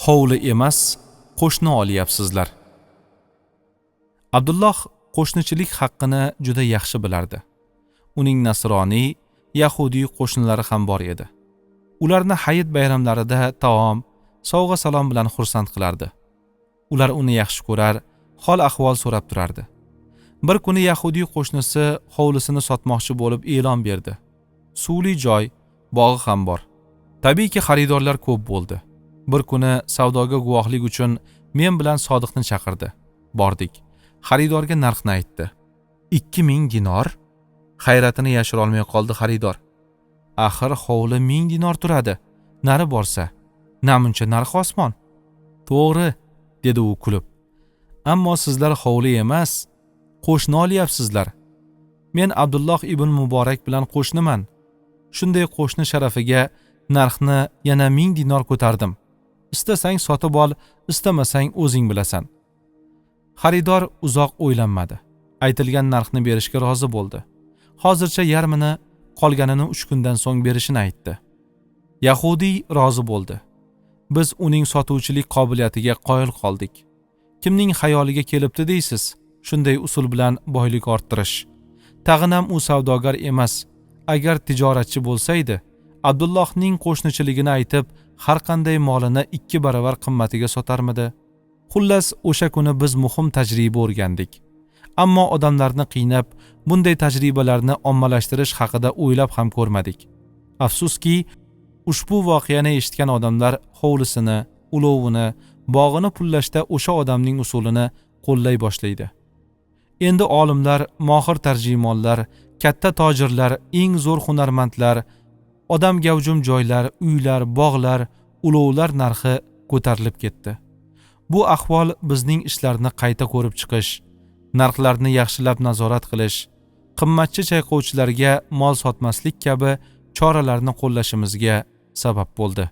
hovli emas, qo'shni olyapsizlar. Abdulloh qo'shnichilik haqqini juda yaxshi bilardi. Uning nasroniy, yahudiy qo'shnilari ham bor edi. Ularni hayit bayramlarida taom, sovg'a-salom bilan xursand qilardi. Ular uni yaxshi ko'rar, hol-ahvol so'rab turardi. Bir kuni yahudiy qo'shnisi hovlisini sotmoqchi bo'lib e'lon berdi. Suvli joy, bog'i ham bor. Tabiiyki xaridorlar ko'p bo'ldi. Bir kuni savdoga guvohlik uchun men bilan Sodiqni chaqirdi. Bordik. Xaridorga narxni aytdi. 2000 dinor? Hayratini yashira olmay qoldi xaridor. Axir hovli 1000 dinor turadi. Nari borsa, namuncha narx osmon. To'g'ri, dedi u kulib. Ammo sizlar hovli emas, qo'shni olyapsizlar. Men Abdulloh ibn Muborak bilan qo'shniman. Shunday qo'shni sharafiga narxni yana 1000 dinor ko'tardim. Istasang sotib ol, istamasang o'zing bilasan. Xaridor uzoq o'ylanmadi. Aytilgan narxni berishga rozi bo'ldi. Hozircha yarmini, qolganini 3 kundan so'ng berishini aytdi. Yahudiy rozi bo'ldi. Biz uning sotuvchilik qobiliyatiga qoyil qoldik. Kimning xayoliga kelibdi deysiz? Shunday usul bilan boylik orttirish. Tag'inam u savdogar emas. Agar tijoratchi bo'lsa edi, Abdullohning qo'shnichiligini aytib, har qanday molini 2 baravar qimmatiga sotarmidi? Xullas, o'sha kuni biz muhim tajriba o'rgandik. Ammo odamlarni qiynab, bunday tajribalarni ommalashtirish haqida o'ylab ham ko'rmadik. Afsuski, ushbu voqeani eshitgan odamlar hovlisini, ulovini, bog'ini pullashda o'sha odamning usulini qo'llay boshlaydi. Endi olimlar, mohir tarjimonlar, katta tojirlar, eng zo'r hunarmandlar, odam gavjum joylar, uylar, bog'lar, ulovlar narxi ko'tarilib ketdi. Bu ahvol bizning ishlarni qayta ko'rib chiqish, narxlarni yaxshilab nazorat qilish, qimmatchi chayqovchilarga mol sotmaslik kabi choralarni qo'llashimizga sabab bo'ldi.